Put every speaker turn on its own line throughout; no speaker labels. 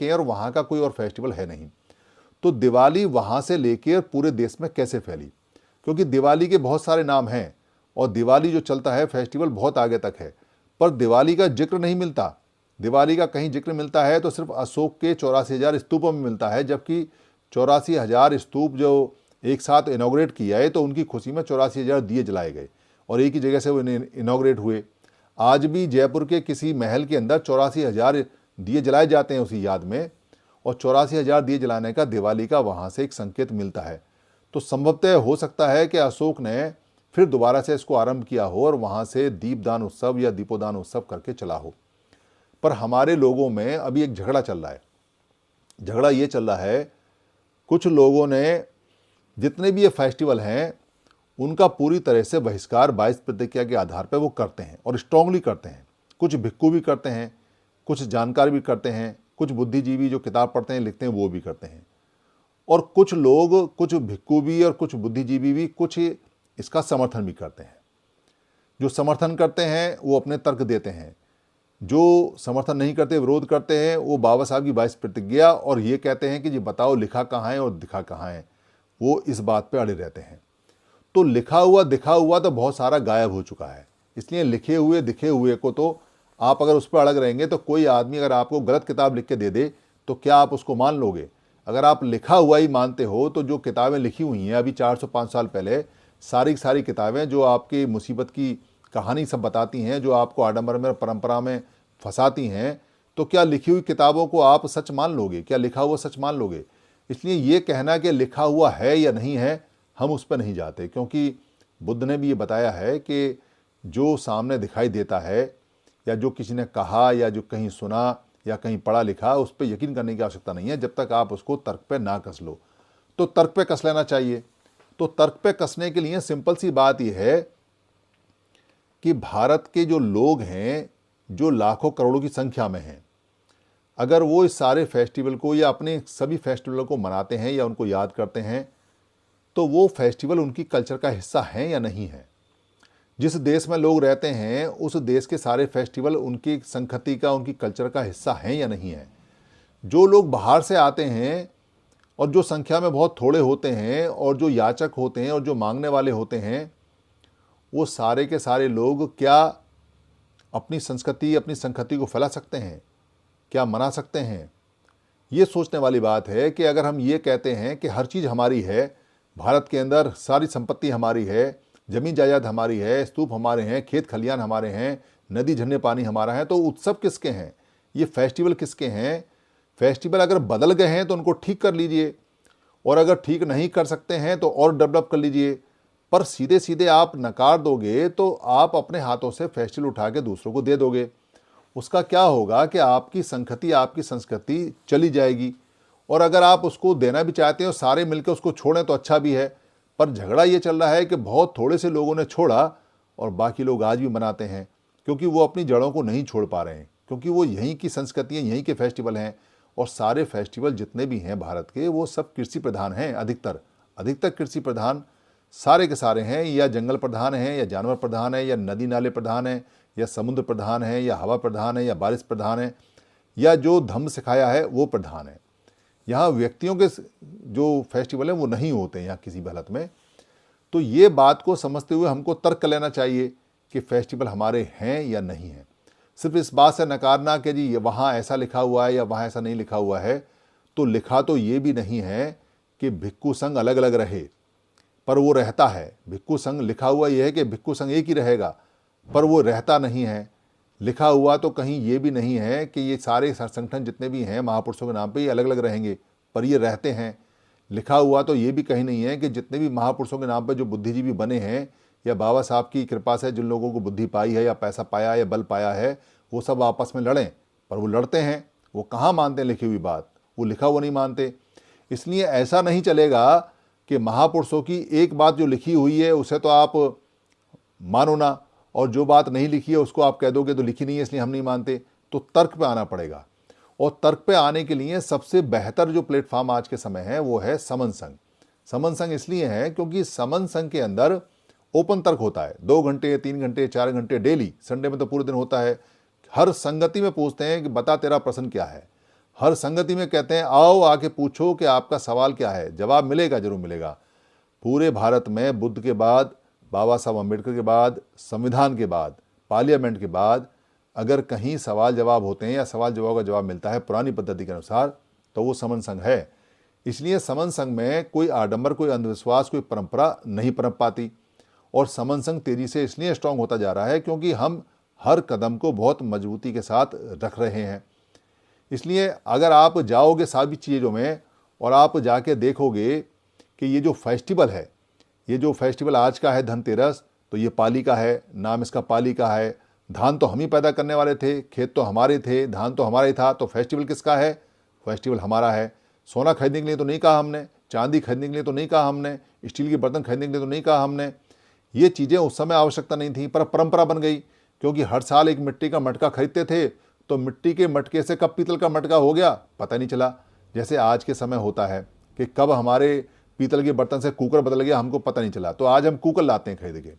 के हैं और वहाँ का कोई और फेस्टिवल है नहीं। तो दिवाली वहाँ से लेकर पूरे देश में कैसे फैली? क्योंकि दिवाली के बहुत सारे नाम हैं और दिवाली जो चलता है फेस्टिवल बहुत आगे तक है, पर दिवाली का जिक्र नहीं मिलता। दिवाली का कहीं जिक्र मिलता है तो सिर्फ अशोक के 84,000 स्तूपों में मिलता है, जबकि 84,000 स्तूप जो एक साथ इनॉग्रेट किया है तो उनकी खुशी में 84,000 दिए जलाए गए और एक ही जगह से वो इनॉग्रेट हुए। आज भी जयपुर के किसी महल के अंदर 84,000 दिए जलाए जाते हैं उसी याद में, और 84,000 दिए जलाने का दिवाली का वहाँ से एक संकेत मिलता है। तो संभवतः हो सकता है कि अशोक ने फिर दोबारा से इसको आरंभ किया हो और वहाँ से दीपदान उत्सव या दीपोदान उत्सव करके चला हो। पर हमारे लोगों में अभी एक झगड़ा चल रहा है। झगड़ा ये चल रहा है, कुछ लोगों ने जितने भी ये फेस्टिवल हैं उनका पूरी तरह से बहिष्कार 22 प्रतिज्ञा के आधार पर वो करते हैं और स्ट्रांगली करते हैं। कुछ भिक्खु भी करते हैं, कुछ जानकार भी करते हैं, कुछ बुद्धिजीवी जो किताब पढ़ते हैं लिखते हैं वो भी करते हैं, और कुछ लोग, कुछ भिक्खु भी और कुछ बुद्धिजीवी भी कुछ इसका समर्थन भी करते हैं। जो समर्थन करते हैं वो अपने तर्क देते हैं, जो समर्थन नहीं करते, विरोध करते हैं, वो बाबा साहब की 22 प्रतिज्ञा और ये कहते हैं कि जी बताओ लिखा कहाँ है और दिखा कहाँ है, वो इस बात पे अड़े रहते हैं। तो लिखा हुआ दिखा हुआ तो बहुत सारा गायब हो चुका है, इसलिए लिखे हुए दिखे हुए को तो आप अगर उस पर अड़ग रहेंगे तो कोई आदमी अगर आपको गलत किताब लिख के दे दे तो क्या आप उसको मान लोगे? अगर आप लिखा हुआ ही मानते हो तो जो किताबें लिखी हुई हैं अभी 405 साल पहले, सारी किताबें जो आपकी मुसीबत की कहानी सब बताती हैं, जो आपको आडंबर में परंपरा में फंसाती हैं, तो क्या लिखी हुई किताबों को आप सच मान लोगे? क्या लिखा हुआ सच मान लोगे? इसलिए ये कहना कि लिखा हुआ है या नहीं है, हम उस पर नहीं जाते, क्योंकि बुद्ध ने भी ये बताया है कि जो सामने दिखाई देता है या जो किसी ने कहा या जो कहीं सुना या कहीं पढ़ा लिखा, उस पर यकीन करने की आवश्यकता नहीं है जब तक आप उसको तर्क पे ना कस लो। तो तर्क पे कस लेना चाहिए। तो तर्क पे कसने के लिए सिंपल सी बात यह है कि भारत के जो लोग हैं, जो लाखों करोड़ों की संख्या में हैं, अगर वो इस सारे फेस्टिवल को या अपने सभी फेस्टिवलों को मनाते हैं या उनको याद करते हैं, तो वो फेस्टिवल उनकी कल्चर का हिस्सा हैं या नहीं है। जिस देश में लोग रहते हैं उस देश के सारे फेस्टिवल उनकी संस्कृति का, उनकी कल्चर का हिस्सा हैं या नहीं है। जो लोग बाहर से आते हैं और जो संख्या में बहुत थोड़े होते हैं और जो याचक होते हैं और जो मांगने वाले होते हैं, वो सारे के सारे लोग क्या अपनी संस्कृति को फैला सकते हैं? क्या मना सकते हैं? ये सोचने वाली बात है कि अगर हम ये कहते हैं कि हर चीज़ हमारी है, भारत के अंदर सारी संपत्ति हमारी है, जमीन जायदाद हमारी है, स्तूप हमारे हैं, खेत खलियान हमारे हैं, नदी झरने पानी हमारा है, तो उत्सव किसके हैं? ये फेस्टिवल किसके हैं? फेस्टिवल अगर बदल गए हैं तो उनको ठीक कर लीजिए, और अगर ठीक नहीं कर सकते हैं तो और डेवलप कर लीजिए। पर सीधे सीधे आप नकार दोगे तो आप अपने हाथों से फेस्टिवल उठा के दूसरों को दे दोगे। उसका क्या होगा कि आपकी संस्कृति चली जाएगी। और अगर आप उसको देना भी चाहते हो, सारे मिलकर उसको छोड़ें तो अच्छा भी है। पर झगड़ा ये चल रहा है कि बहुत थोड़े से लोगों ने छोड़ा और बाकी लोग आज भी मनाते हैं, क्योंकि वो अपनी जड़ों को नहीं छोड़ पा रहे हैं, क्योंकि वो यहीं की संस्कृति है, यहीं के फेस्टिवल हैं। और सारे फेस्टिवल जितने भी हैं भारत के, वो सब कृषि प्रधान हैं। अधिकतर कृषि प्रधान सारे के सारे हैं, या जंगल प्रधान हैं, या जानवर प्रधान है, या नदी नाले प्रधान है, या समुद्र प्रधान है, या हवा प्रधान है, या बारिश प्रधान है, या जो धम्म सिखाया है वो प्रधान है। यहाँ व्यक्तियों के जो फेस्टिवल हैं वो नहीं होते हैं यहाँ किसी भी हालत में। तो ये बात को समझते हुए हमको तर्क लेना चाहिए कि फेस्टिवल हमारे हैं या नहीं हैं। सिर्फ इस बात से नकारना कि जी वहाँ ऐसा लिखा हुआ है या वहाँ ऐसा नहीं लिखा हुआ है, तो लिखा तो ये भी नहीं है कि भिक्खु संघ अलग अलग रहे, पर वो रहता है। भिक्खु संघ लिखा हुआ ये है कि भिक्खु संघ एक ही रहेगा, पर वो रहता नहीं है। लिखा हुआ तो कहीं ये भी नहीं है कि ये सारे संगठन जितने भी हैं महापुरुषों के नाम पे ये अलग अलग रहेंगे, पर ये रहते हैं। लिखा हुआ तो ये भी कहीं नहीं है कि जितने भी महापुरुषों के नाम पे जो बुद्धिजीवी बने हैं या बाबा साहब की कृपा से जिन लोगों को बुद्धि पाई है या पैसा पाया या बल पाया है, वो सब आपस में लड़ें, पर वो लड़ते हैं। वो कहाँ मानते हैं लिखी हुई बात? वो लिखा हुआ नहीं मानते। इसलिए ऐसा नहीं चलेगा कि महापुरुषों की एक बात जो लिखी हुई है उसे तो आप मानो ना, और जो बात नहीं लिखी है उसको आप कह दोगे तो लिखी नहीं है इसलिए हम नहीं मानते। तो तर्क पे आना पड़ेगा, और तर्क पे आने के लिए सबसे बेहतर जो प्लेटफॉर्म आज के समय है वो है समन संघ। समन संघ इसलिए है क्योंकि समन संघ के अंदर ओपन तर्क होता है, 2 घंटे 3 घंटे 4 घंटे डेली, संडे में तो पूरे दिन होता है। हर संगति में पूछते हैं कि बता तेरा प्रश्न क्या है। हर संगति में कहते हैं आओ आके पूछो कि आपका सवाल क्या है, जवाब मिलेगा, जरूर मिलेगा। पूरे भारत में बुद्ध के बाद, बाबा साहब अम्बेडकर के बाद, संविधान के बाद, पार्लियामेंट के बाद अगर कहीं सवाल जवाब होते हैं या सवाल जवाब का जवाब मिलता है पुरानी पद्धति के अनुसार, तो वो समन संघ है। इसलिए समन संघ में कोई आडंबर, कोई अंधविश्वास, कोई परंपरा नहीं पनप पाती। और समन संघ तेजी से इसलिए स्ट्रांग होता जा रहा है क्योंकि हम हर कदम को बहुत मजबूती के साथ रख रहे हैं। इसलिए अगर आप जाओगे सभी चीज़ों में और आप जाके देखोगे कि ये जो फेस्टिवल है, ये जो फेस्टिवल आज का है धनतेरस, तो ये पाली का है, नाम इसका पाली का है। धान तो हम ही पैदा करने वाले थे, खेत तो हमारे थे, धान तो हमारा ही था, तो फेस्टिवल किसका है? फेस्टिवल हमारा है। सोना खरीदने के लिए तो नहीं कहा हमने, चांदी खरीदने के लिए तो नहीं कहा हमने, स्टील के बर्तन खरीदने के लिए तो नहीं कहा हमने। ये चीज़ें उस समय आवश्यकता नहीं थी, पर परंपरा बन गई क्योंकि हर साल एक मिट्टी का मटका खरीदते थे, तो मिट्टी के मटके से कब पीतल का मटका हो गया पता नहीं चला। जैसे आज के समय होता है कि कब हमारे पीतल के बर्तन से कुकर बदल गया हमको पता नहीं चला, तो आज हम कुकर लाते हैं खरीद के।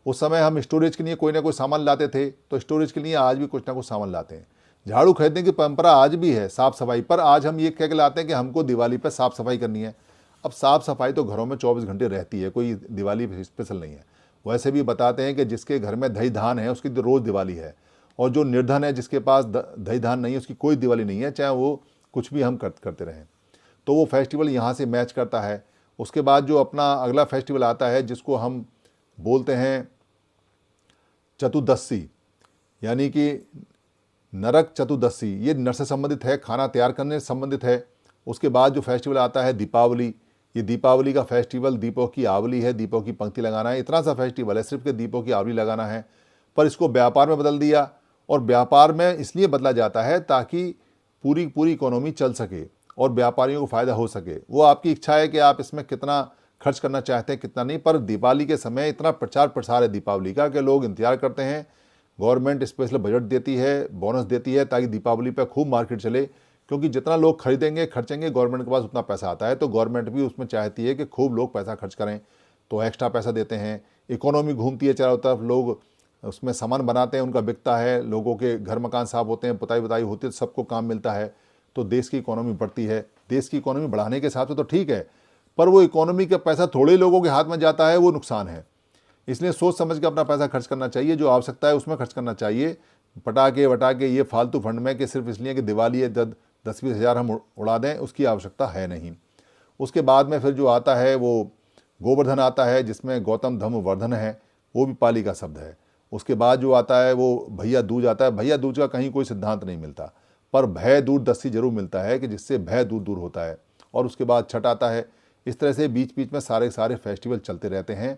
उस समय हम स्टोरेज के लिए कोई ना कोई सामान लाते थे, तो स्टोरेज के लिए आज भी कुछ ना कुछ सामान लाते हैं। झाड़ू खरीदने की परंपरा आज भी है, साफ सफाई पर आज हम ये कह के लाते हैं कि हमको दिवाली पर साफ सफाई करनी है। अब साफ सफाई तो घरों में 24 घंटे रहती है, कोई दिवाली स्पेशल नहीं है। वैसे भी बताते हैं कि जिसके घर में दही धान है उसकी रोज़ दिवाली है, और जो निर्धन है जिसके पास दही धान नहीं है उसकी कोई दिवाली नहीं है, चाहे वो कुछ भी हम करते रहें। तो वो फेस्टिवल यहाँ से मैच करता है। उसके बाद जो अपना अगला फेस्टिवल आता है जिसको हम बोलते हैं चतुर्दशी, यानी कि नरक चतुर्दशी, ये नर से संबंधित है, खाना तैयार करने से संबंधित है। उसके बाद जो फेस्टिवल आता है दीपावली, ये दीपावली का फेस्टिवल दीपों की आवली है, दीपों की पंक्ति लगाना है, इतना सा फेस्टिवल है, सिर्फ के दीपों की आवली लगाना है। पर इसको व्यापार में बदल दिया, और व्यापार में इसलिए बदला जाता है ताकि पूरी इकोनॉमी चल सके और व्यापारियों को फ़ायदा हो सके। वो आपकी इच्छा है कि आप इसमें कितना खर्च करना चाहते हैं कितना नहीं, पर दिवाली के समय इतना प्रचार प्रसार है दीपावली का कि लोग इंतजार करते हैं। गवर्नमेंट स्पेशल बजट देती है, बोनस देती है ताकि दीपावली पर खूब मार्केट चले, क्योंकि जितना लोग खरीदेंगे खर्चेंगे गवर्नमेंट के पास उतना पैसा आता है, तो गवर्नमेंट भी उसमें चाहती है कि खूब लोग पैसा खर्च करें, तो एक्स्ट्रा पैसा देते हैं। इकोनॉमी घूमती है चारों तरफ, लोग उसमें सामान बनाते हैं, उनका बिकता है, लोगों के घर मकान साफ होते हैं, पुताई बुताई होती है, सबको काम मिलता है, तो देश की इकोनॉमी बढ़ती है। देश की इकोनॉमी बढ़ाने के हिसाब से तो ठीक है, पर वो इकोनॉमी का पैसा थोड़े लोगों के हाथ में जाता है, वो नुकसान है। इसलिए सोच समझ के अपना पैसा खर्च करना चाहिए, जो आवश्यकता है उसमें खर्च करना चाहिए। पटाखे वटाखे ये फालतू फंड में कि सिर्फ इसलिए कि दिवाली है 10-20 हज़ार हम उड़ा दें, उसकी आवश्यकता है नहीं। उसके बाद में फिर जो आता है वो गोवर्धन आता है, जिसमें गौतम धम्म वर्धन है, वो भी पाली का शब्द है। उसके बाद जो आता है वो भैया दूज आता है। भैया दूज का कहीं कोई सिद्धांत नहीं मिलता, पर भय दूर दस्सी जरूर मिलता है कि जिससे भय दूर होता है। और उसके बाद छठ आता है। इस तरह से बीच बीच में सारे फेस्टिवल चलते रहते हैं।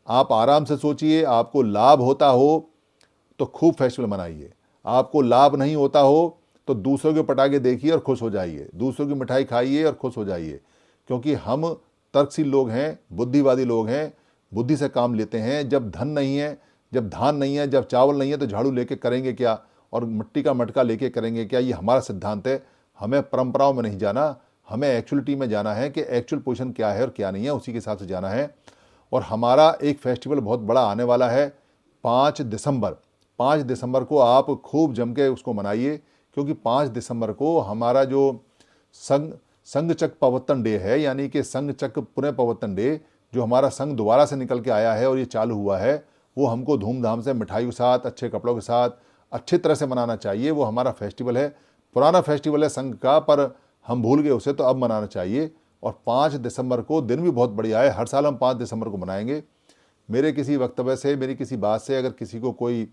आप आराम से सोचिए, आपको लाभ होता हो तो खूब फेस्टिवल मनाइए, आपको लाभ नहीं होता हो तो दूसरों के पटाखे देखिए और खुश हो जाइए, दूसरों की मिठाई खाइए और खुश हो जाइए, क्योंकि हम तर्कशील लोग हैं, बुद्धिवादी लोग हैं, बुद्धि से काम लेते हैं। जब धन नहीं है, जब धान नहीं है, जब चावल नहीं है, तो झाड़ू लेके करेंगे क्या और मिट्टी का मटका लेके करेंगे क्या? ये हमारा सिद्धांत है। हमें परंपराओं में नहीं जाना, हमें एक्चुअलिटी में जाना है कि एक्चुअल पोजीशन क्या है और क्या नहीं है, उसी के हिसाब से जाना है। और हमारा एक फेस्टिवल बहुत बड़ा आने वाला है 5 दिसंबर। 5 दिसंबर को आप खूब जम के उसको मनाइए, क्योंकि 5 दिसंबर को हमारा जो संघ चक्र प्रवर्तन डे है, यानी कि संघ चक्र पुनः प्रवर्तन डे, जो हमारा संघ दोबारा से निकल के आया है और ये चालू हुआ है, वो हमको धूमधाम से मिठाई के साथ, अच्छे कपड़ों के साथ, अच्छी तरह से मनाना चाहिए। वो हमारा फेस्टिवल है, पुराना फेस्टिवल है संघ का, पर हम भूल गए उसे, तो अब मनाना चाहिए। और 5 दिसंबर को दिन भी बहुत बढ़िया है, हर साल हम 5 दिसंबर को मनाएंगे। मेरे किसी वक्तव्य से, मेरी किसी बात से अगर किसी को कोई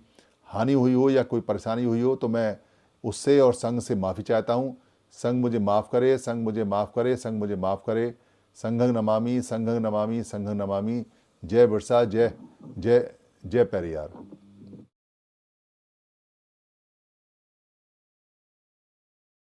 हानि हुई हो या कोई परेशानी हुई हो, तो मैं उससे और संघ से माफ़ी चाहता हूँ। संघ मुझे माफ़ करे, संघ मुझे माफ़ करे, संघ मुझे माफ़ करे। संघं नमामि, संघं नमामि, संघं नमामि। जय बिरसा, जय जय जय पेरियार।